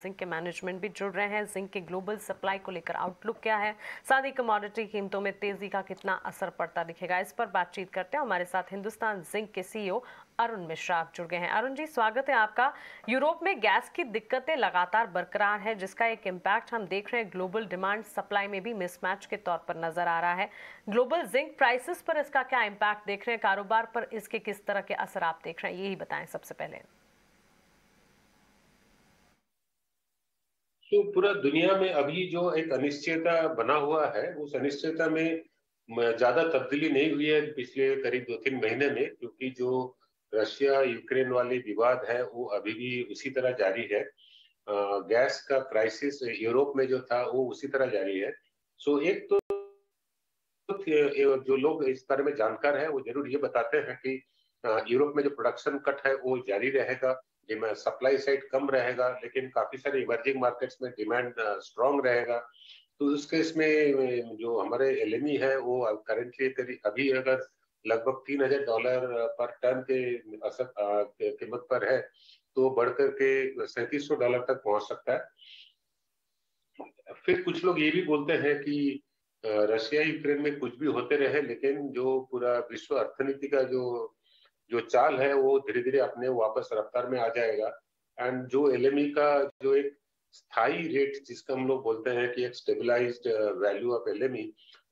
Zinc के management भी जुड़ रहे हैं। जिंक के ग्लोबल सप्लाई को लेकर आउटलुक क्या है, साथ ही कमोडिटी कीमतों में तेजी का कितना असर पड़ता दिखेगा, इस पर बातचीत करते हैं। हमारे साथ हिंदुस्तान जिंक के सीईओ अरुण मिश्रा आप जुड़ गए हैं। अरुण जी, स्वागत है आपका। यूरोप में गैस की दिक्कतें लगातार बरकरार है, जिसका एक इम्पैक्ट हम देख रहे हैं ग्लोबल डिमांड सप्लाई में भी मिसमैच के तौर पर नजर आ रहा है। ग्लोबल जिंक प्राइसेस पर इसका क्या इम्पैक्ट देख रहे हैं, कारोबार पर इसके किस तरह के असर आप देख रहे हैं, यही बताएं सबसे पहले। तो पूरा दुनिया में अभी जो एक अनिश्चयता बना हुआ है, उस अनिश्चयता में ज्यादा तब्दीली नहीं हुई है पिछले करीब 2-3 महीने में, क्योंकि जो रशिया यूक्रेन वाली विवाद है वो अभी भी उसी तरह जारी है। गैस का क्राइसिस यूरोप में जो था वो उसी तरह जारी है। सो एक तो जो लोग इस बारे में जानकार हैं वो जरूर ये बताते हैं कि यूरोप में जो प्रोडक्शन कट है वो जारी रहेगा, जिसमें सप्लाई साइड कम रहेगा, लेकिन काफी सारे इमर्जिंग मार्केट्स में डिमांड स्ट्रांग रहेगा। तो उस केस में जो हमारे एलएमई है वो करेंटली अभी अगर लगभग $3,000 पर टन के कीमत पर है, तो बढ़कर के $3700 तक पहुंच सकता है। फिर कुछ लोग ये भी बोलते हैं कि रशिया यूक्रेन में कुछ भी होते रहे, लेकिन जो पूरा विश्व अर्थनीति का जो जो चाल है वो धीरे धीरे अपने वापस रफ्तार में आ जाएगा। एंड जो एलएमई का जो एक स्थायी रेट जिसका हम लोग बोलते हैं कि एक स्टेबलाइज्ड वैल्यू ऑफ एलएमई,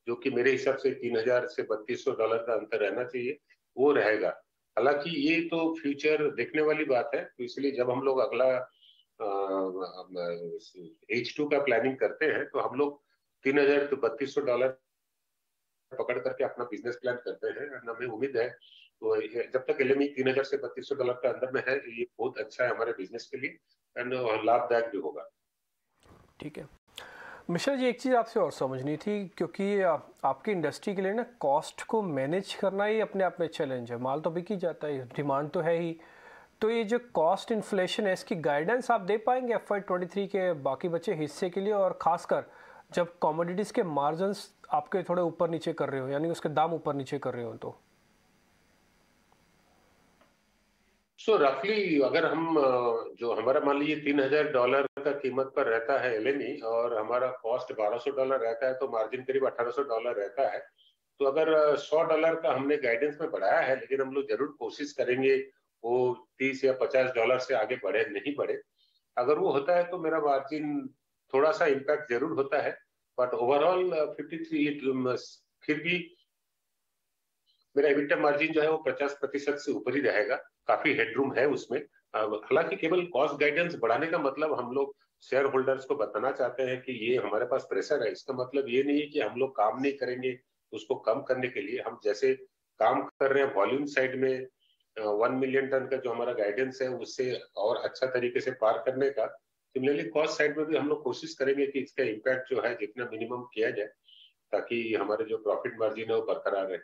जो कि मेरे हिसाब से 3,000 से $3,200 का अंतर रहना चाहिए, वो रहेगा। हालांकि ये तो फ्यूचर देखने वाली बात है, तो इसलिए जब हम लोग अगला H2 का प्लानिंग करते हैं तो हम लोग 3,000 to $3,200 पकड़ करके अपना बिजनेस प्लान करते हैं। और हमें उम्मीद है तो जब तक एलएमई 3,000 से $3,200 के अंदर में है, ये बहुत अच्छा है हमारे बिजनेस के लिए एंड लाभदायक भी होगा। ठीक है मिश्रा जी, एक चीज़ आपसे और समझनी थी, क्योंकि आपकी इंडस्ट्री के लिए ना कॉस्ट को मैनेज करना ही अपने आप में चैलेंज है। माल तो बिक ही जाता है, डिमांड तो है ही, तो ये जो कॉस्ट इन्फ्लेशन है इसकी गाइडेंस आप दे पाएंगे FY23 के बाकी बचे हिस्से के लिए, और ख़ासकर जब कमोडिटीज़ के मार्जिन्स आपके थोड़े ऊपर नीचे कर रहे हो, यानी उसके दाम ऊपर नीचे कर रहे हो तो? सो रफली अगर हम जो हमारा मान लीजिए $3,000 का कीमत पर रहता है एलएमई और हमारा कॉस्ट $1,200 रहता है, तो मार्जिन करीब $1,800 रहता है। तो अगर $100 का हमने गाइडेंस में बढ़ाया है, लेकिन हम लोग जरूर कोशिश करेंगे वो 30 या $50 से आगे बढ़े नहीं बढ़े। अगर वो होता है तो मेरा मार्जिन थोड़ा सा इम्पैक्ट जरूर होता है, बट ओवरऑल 53 फिर भी मेरा एबिटा मार्जिन जो है वो 50% से ऊपर ही रहेगा। काफी हेडरूम है उसमें। हालांकि केवल कॉस्ट गाइडेंस बढ़ाने का मतलब हम लोग शेयर होल्डर्स को बताना चाहते हैं कि ये हमारे पास प्रेशर है। इसका मतलब ये नहीं है कि हम लोग काम नहीं करेंगे उसको कम करने के लिए। हम जैसे काम कर रहे हैं वॉल्यूम साइड में 1 मिलियन टन का जो हमारा गाइडेंस है उससे और अच्छा तरीके से पार करने का, सिमिलरली कॉस्ट साइड में भी हम लोग कोशिश करेंगे कि इसका इम्पैक्ट जो है जितना मिनिमम किया जाए, ताकि हमारे जो प्रॉफिट मार्जिन है वो बरकरार रहे।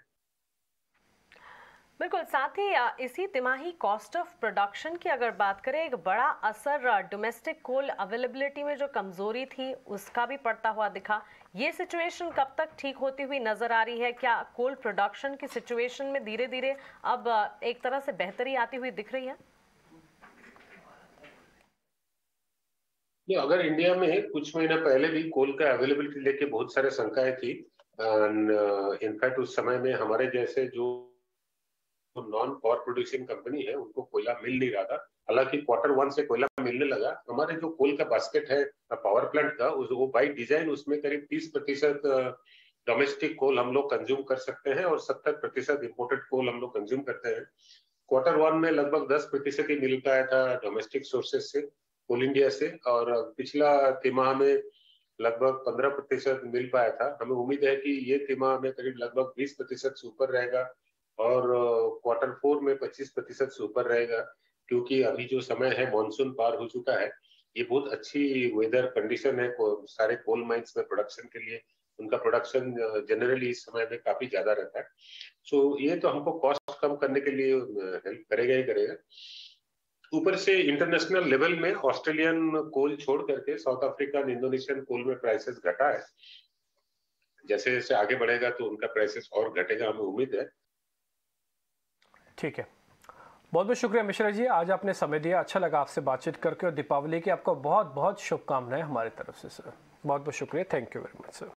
बिल्कुल, साथ ही इसी तिमाही कॉस्ट ऑफ प्रोडक्शन की अगर बात करें, एक बड़ा असर डोमेस्टिक कोल अवेलेबिलिटी में जो कमजोरी थी उसका भी पड़ता हुआ दिखा। ये सिचुएशन कब तक ठीक होती हुई नजर आ रही है? क्या कोल प्रोडक्शन की सिचुएशन में धीरे धीरे अब एक तरह से बेहतरी आती हुई दिख रही है? अगर इंडिया में कुछ महीना पहले भी कोल का अवेलेबिलिटी लेके बहुत सारे शंकाएं थी। इनफैक्ट उस समय में हमारे जैसे जो नॉन पावर प्रोड्यूसिंग कंपनी है उनको कोयला मिल नहीं रहा था। हालांकि Q1 से कोयला मिलने लगा। हमारे जो कोल का बास्केट है पावर प्लांट का, वो बाई डिजाइन उसमें करीब 30% डोमेस्टिक कोल हम लोग कंज्यूम कर सकते हैं और 70% इम्पोर्टेड कोल हम लोग कंज्यूम करते हैं। Q1 में लगभग 10% ही मिल पाया था डोमेस्टिक सोर्सेज से, कोल इंडिया से, और पिछला तिमाह में लगभग 15% मिल पाया था। हमें उम्मीद है कि ये तिमाह में करीब लगभग 20% से ऊपर रहेगा और Q4 में 25% से ऊपर रहेगा, क्योंकि अभी जो समय है मानसून पार हो चुका है। ये बहुत अच्छी वेदर कंडीशन है सारे कोल माइंस में प्रोडक्शन के लिए। उनका प्रोडक्शन जनरली इस समय में काफी ज्यादा रहता है। सो ये तो हमको कॉस्ट कम करने के लिए हेल्प करेगा ही करेगा। ऊपर से इंटरनेशनल लेवल में ऑस्ट्रेलियन कोल छोड़ करके साउथ अफ्रीकन इंडोनेशियन कोल में प्राइसेस घटा है। जैसे जैसे आगे बढ़ेगा तो उनका प्राइसेस और घटेगा, हमें उम्मीद है। ठीक है, बहुत बहुत शुक्रिया मिश्रा जी, आज आपने समय दिया, अच्छा लगा आपसे बातचीत करके, और दीपावली की आपको बहुत बहुत शुभकामनाएं हमारी तरफ से सर। बहुत बहुत शुक्रिया, thank you very much sir.